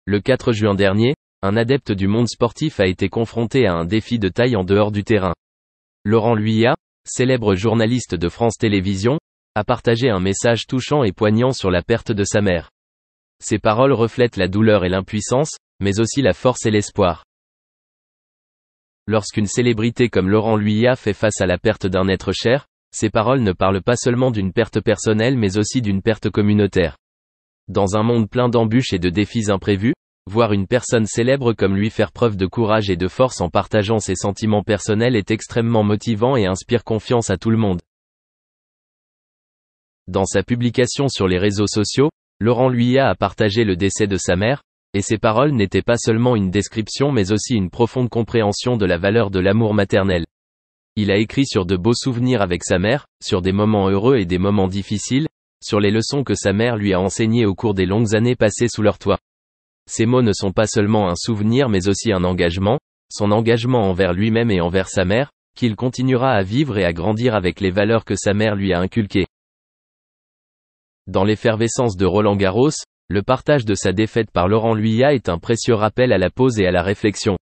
Le 4 juin dernier, un adepte du monde sportif a été confronté à un défi de taille en dehors du terrain. Laurent Luyat, célèbre journaliste de France Télévisions, a partagé un message touchant et poignant sur la perte de sa mère. Ses paroles reflètent la douleur et l'impuissance, mais aussi la force et l'espoir. Lorsqu'une célébrité comme Laurent Luyat fait face à la perte d'un être cher, ses paroles ne parlent pas seulement d'une perte personnelle mais aussi d'une perte communautaire. Dans un monde plein d'embûches et de défis imprévus, voir une personne célèbre comme lui faire preuve de courage et de force en partageant ses sentiments personnels est extrêmement motivant et inspire confiance à tout le monde. Dans sa publication sur les réseaux sociaux, Laurent Luyat a partagé le décès de sa mère, et ses paroles n'étaient pas seulement une description mais aussi une profonde compréhension de la valeur de l'amour maternel. Il a écrit sur de beaux souvenirs avec sa mère, sur des moments heureux et des moments difficiles, sur les leçons que sa mère lui a enseignées au cours des longues années passées sous leur toit. Ces mots ne sont pas seulement un souvenir mais aussi un engagement, son engagement envers lui-même et envers sa mère, qu'il continuera à vivre et à grandir avec les valeurs que sa mère lui a inculquées. Dans l'effervescence de Roland-Garros, le partage de sa défaite par Laurent Luyat est un précieux rappel à la pause et à la réflexion.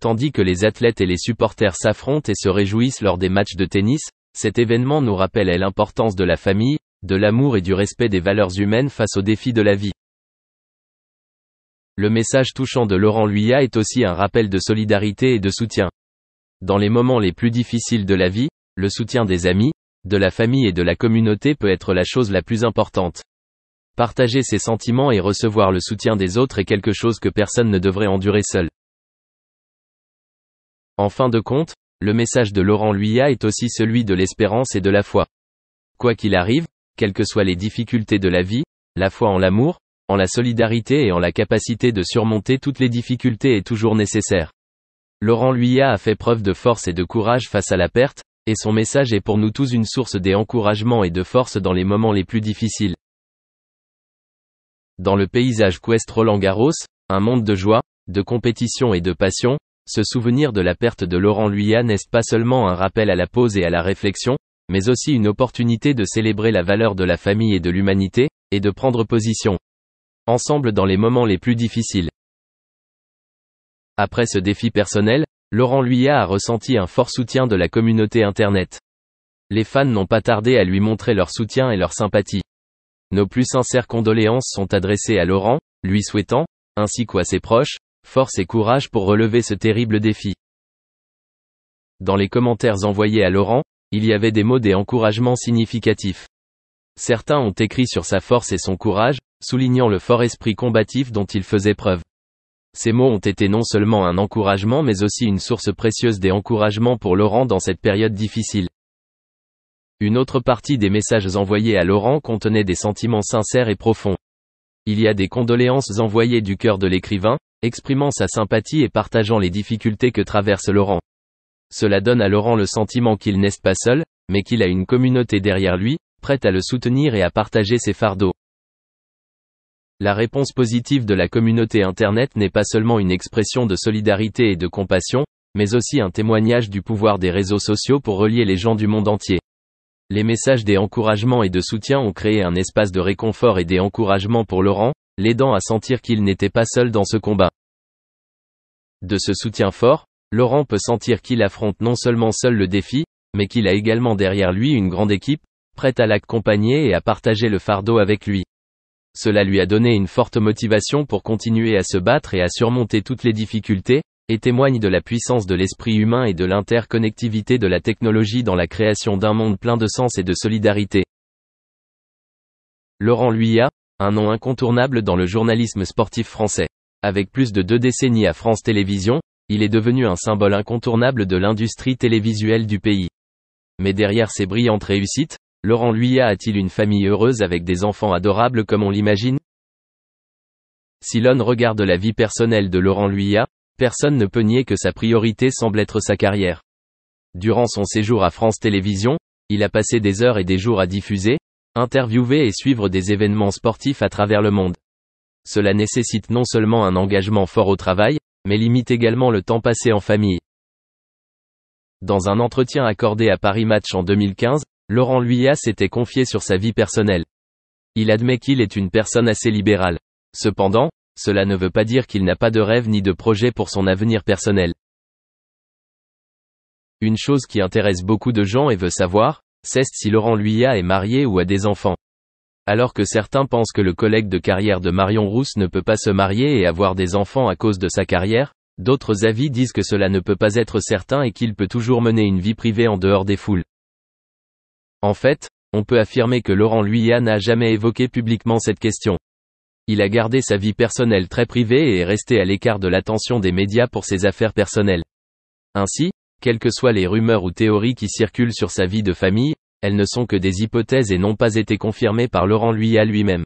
Tandis que les athlètes et les supporters s'affrontent et se réjouissent lors des matchs de tennis, cet événement nous rappelle l'importance de la famille, de l'amour et du respect des valeurs humaines face aux défis de la vie. Le message touchant de Laurent Luyat est aussi un rappel de solidarité et de soutien. Dans les moments les plus difficiles de la vie, le soutien des amis, de la famille et de la communauté peut être la chose la plus importante. Partager ses sentiments et recevoir le soutien des autres est quelque chose que personne ne devrait endurer seul. En fin de compte, le message de Laurent Luyat est aussi celui de l'espérance et de la foi. Quoi qu'il arrive, quelles que soient les difficultés de la vie, la foi en l'amour, en la solidarité et en la capacité de surmonter toutes les difficultés est toujours nécessaire. Laurent Luyat a fait preuve de force et de courage face à la perte, et son message est pour nous tous une source d'encouragement et de force dans les moments les plus difficiles. Dans le paysage Quest Roland-Garros, un monde de joie, de compétition et de passion, ce souvenir de la perte de Laurent Luyat n'est pas seulement un rappel à la pause et à la réflexion, mais aussi une opportunité de célébrer la valeur de la famille et de l'humanité, et de prendre position ensemble dans les moments les plus difficiles. Après ce défi personnel, Laurent Luyat a ressenti un fort soutien de la communauté Internet. Les fans n'ont pas tardé à lui montrer leur soutien et leur sympathie. Nos plus sincères condoléances sont adressées à Laurent, lui souhaitant, ainsi qu'à ses proches, force et courage pour relever ce terrible défi. Dans les commentaires envoyés à Laurent, il y avait des mots d'encouragement significatifs. Certains ont écrit sur sa force et son courage, soulignant le fort esprit combatif dont il faisait preuve. Ces mots ont été non seulement un encouragement mais aussi une source précieuse d'encouragement pour Laurent dans cette période difficile. Une autre partie des messages envoyés à Laurent contenait des sentiments sincères et profonds. Il y a des condoléances envoyées du cœur de l'écrivain, exprimant sa sympathie et partageant les difficultés que traverse Laurent. Cela donne à Laurent le sentiment qu'il n'est pas seul, mais qu'il a une communauté derrière lui, prête à le soutenir et à partager ses fardeaux. La réponse positive de la communauté Internet n'est pas seulement une expression de solidarité et de compassion, mais aussi un témoignage du pouvoir des réseaux sociaux pour relier les gens du monde entier. Les messages d'encouragement et de soutien ont créé un espace de réconfort et d'encouragement pour Laurent, l'aidant à sentir qu'il n'était pas seul dans ce combat. De ce soutien fort, Laurent peut sentir qu'il affronte non seulement seul le défi, mais qu'il a également derrière lui une grande équipe, prête à l'accompagner et à partager le fardeau avec lui. Cela lui a donné une forte motivation pour continuer à se battre et à surmonter toutes les difficultés, et témoigne de la puissance de l'esprit humain et de l'interconnectivité de la technologie dans la création d'un monde plein de sens et de solidarité. Laurent Luyat, un nom incontournable dans le journalisme sportif français. Avec plus de 2 décennies à France Télévisions, il est devenu un symbole incontournable de l'industrie télévisuelle du pays. Mais derrière ces brillantes réussites, Laurent Luyat a-t-il une famille heureuse avec des enfants adorables comme on l'imagine? Si l'on regarde la vie personnelle de Laurent Luyat, personne ne peut nier que sa priorité semble être sa carrière. Durant son séjour à France Télévisions, il a passé des heures et des jours à diffuser, interviewer et suivre des événements sportifs à travers le monde. Cela nécessite non seulement un engagement fort au travail, mais limite également le temps passé en famille. Dans un entretien accordé à Paris Match en 2015, Laurent Luyat s'était confié sur sa vie personnelle. Il admet qu'il est une personne assez libérale. Cependant, cela ne veut pas dire qu'il n'a pas de rêve ni de projet pour son avenir personnel. Une chose qui intéresse beaucoup de gens et veut savoir, c'est si Laurent Luyat est marié ou a des enfants. Alors que certains pensent que le collègue de carrière de Marion Rousse ne peut pas se marier et avoir des enfants à cause de sa carrière, d'autres avis disent que cela ne peut pas être certain et qu'il peut toujours mener une vie privée en dehors des foules. En fait, on peut affirmer que Laurent Luyat n'a jamais évoqué publiquement cette question. Il a gardé sa vie personnelle très privée et est resté à l'écart de l'attention des médias pour ses affaires personnelles. Ainsi, quelles que soient les rumeurs ou théories qui circulent sur sa vie de famille, elles ne sont que des hypothèses et n'ont pas été confirmées par Laurent Luyat lui-même.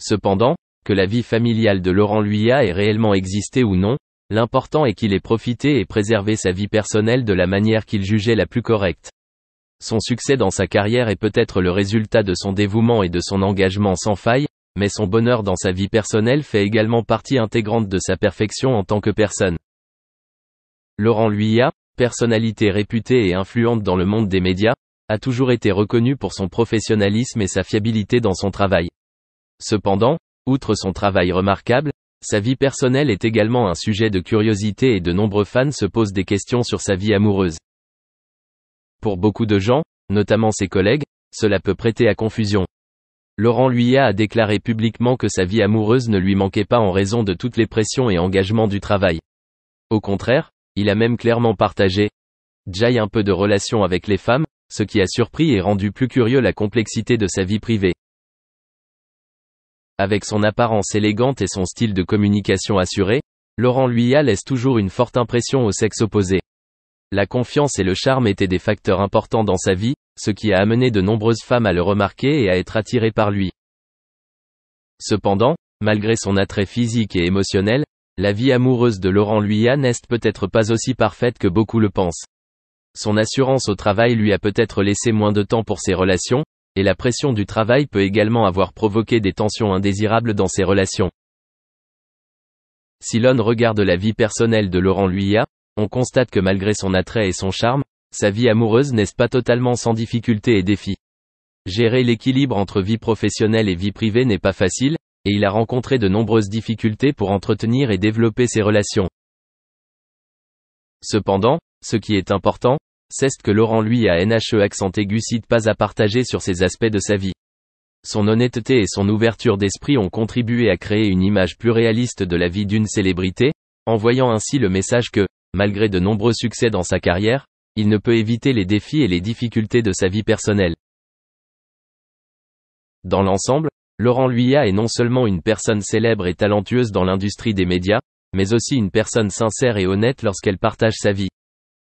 Cependant, que la vie familiale de Laurent Luyat ait réellement existé ou non, l'important est qu'il ait profité et préservé sa vie personnelle de la manière qu'il jugeait la plus correcte. Son succès dans sa carrière est peut-être le résultat de son dévouement et de son engagement sans faille, mais son bonheur dans sa vie personnelle fait également partie intégrante de sa perfection en tant que personne. Laurent Luyat, personnalité réputée et influente dans le monde des médias, a toujours été reconnu pour son professionnalisme et sa fiabilité dans son travail. Cependant, outre son travail remarquable, sa vie personnelle est également un sujet de curiosité et de nombreux fans se posent des questions sur sa vie amoureuse. Pour beaucoup de gens, notamment ses collègues, cela peut prêter à confusion. Laurent Luyat a déclaré publiquement que sa vie amoureuse ne lui manquait pas en raison de toutes les pressions et engagements du travail. Au contraire, il a même clairement partagé déjà un peu de relation avec les femmes, ce qui a surpris et rendu plus curieux la complexité de sa vie privée. Avec son apparence élégante et son style de communication assuré, Laurent Luyat laisse toujours une forte impression au sexe opposé. La confiance et le charme étaient des facteurs importants dans sa vie, ce qui a amené de nombreuses femmes à le remarquer et à être attirées par lui. Cependant, malgré son attrait physique et émotionnel, la vie amoureuse de Laurent Luyat n'est peut-être pas aussi parfaite que beaucoup le pensent. Son assurance au travail lui a peut-être laissé moins de temps pour ses relations, et la pression du travail peut également avoir provoqué des tensions indésirables dans ses relations. Si l'on regarde la vie personnelle de Laurent Luyat, on constate que malgré son attrait et son charme, sa vie amoureuse n'est pas totalement sans difficultés et défis. Gérer l'équilibre entre vie professionnelle et vie privée n'est pas facile, et il a rencontré de nombreuses difficultés pour entretenir et développer ses relations. Cependant, ce qui est important, c'est que Laurent Luyat n'a accent aigu cite pas à partager sur ces aspects de sa vie. Son honnêteté et son ouverture d'esprit ont contribué à créer une image plus réaliste de la vie d'une célébrité, envoyant ainsi le message que, malgré de nombreux succès dans sa carrière, il ne peut éviter les défis et les difficultés de sa vie personnelle. Dans l'ensemble, Laurent Luyat est non seulement une personne célèbre et talentueuse dans l'industrie des médias, mais aussi une personne sincère et honnête lorsqu'elle partage sa vie.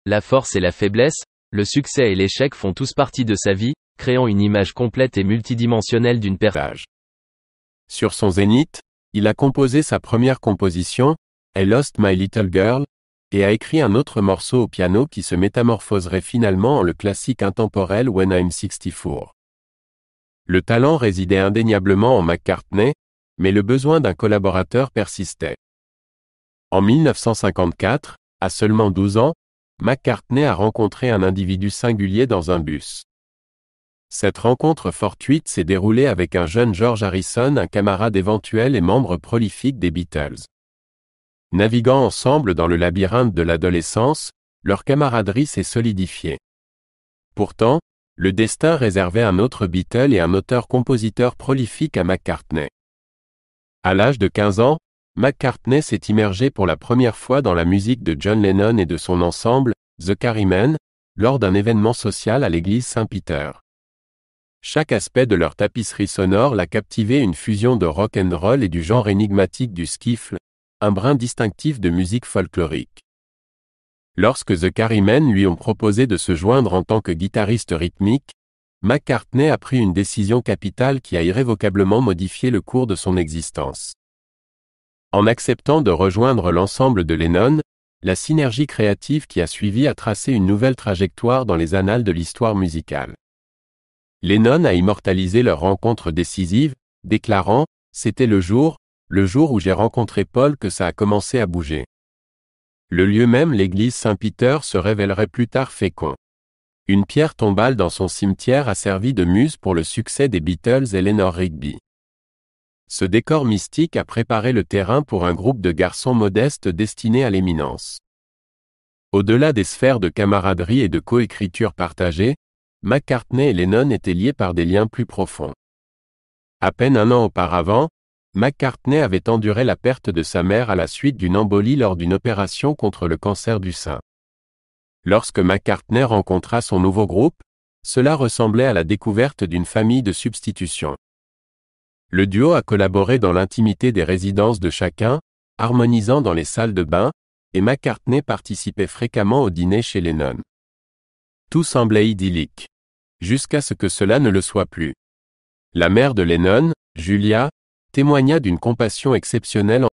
La force et la faiblesse, le succès et l'échec font tous partie de sa vie, créant une image complète et multidimensionnelle d'une personne. Sur son zénith, il a composé sa première composition, I Lost My Little Girl, et a écrit un autre morceau au piano qui se métamorphoserait finalement en le classique intemporel When I'm 64. Le talent résidait indéniablement en McCartney, mais le besoin d'un collaborateur persistait. En 1954, à seulement 12 ans, McCartney a rencontré un individu singulier dans un bus. Cette rencontre fortuite s'est déroulée avec un jeune George Harrison, un camarade éventuel et membre prolifique des Beatles. Naviguant ensemble dans le labyrinthe de l'adolescence, leur camaraderie s'est solidifiée. Pourtant, le destin réservait un autre Beatle et un auteur-compositeur prolifique à McCartney. À l'âge de 15 ans, McCartney s'est immergé pour la première fois dans la musique de John Lennon et de son ensemble, The Quarrymen, lors d'un événement social à l'église Saint-Peter. Chaque aspect de leur tapisserie sonore l'a captivé, une fusion de rock and roll et du genre énigmatique du skiffle, un brin distinctif de musique folklorique. Lorsque The Quarrymen lui ont proposé de se joindre en tant que guitariste rythmique, McCartney a pris une décision capitale qui a irrévocablement modifié le cours de son existence. En acceptant de rejoindre l'ensemble de Lennon, la synergie créative qui a suivi a tracé une nouvelle trajectoire dans les annales de l'histoire musicale. Lennon a immortalisé leur rencontre décisive, déclarant « C'était le jour où j'ai rencontré Paul que ça a commencé à bouger ». Le lieu même, l'église Saint-Peter, se révélerait plus tard fécond. Une pierre tombale dans son cimetière a servi de muse pour le succès des Beatles et Eleanor Rigby. Ce décor mystique a préparé le terrain pour un groupe de garçons modestes destinés à l'éminence. Au-delà des sphères de camaraderie et de coécriture partagée, McCartney et Lennon étaient liés par des liens plus profonds. À peine un an auparavant, McCartney avait enduré la perte de sa mère à la suite d'une embolie lors d'une opération contre le cancer du sein. Lorsque McCartney rencontra son nouveau groupe, cela ressemblait à la découverte d'une famille de substitution. Le duo a collaboré dans l'intimité des résidences de chacun, harmonisant dans les salles de bain, et McCartney participait fréquemment au dîner chez Lennon. Tout semblait idyllique. Jusqu'à ce que cela ne le soit plus. La mère de Lennon, Julia, témoigna d'une compassion exceptionnelle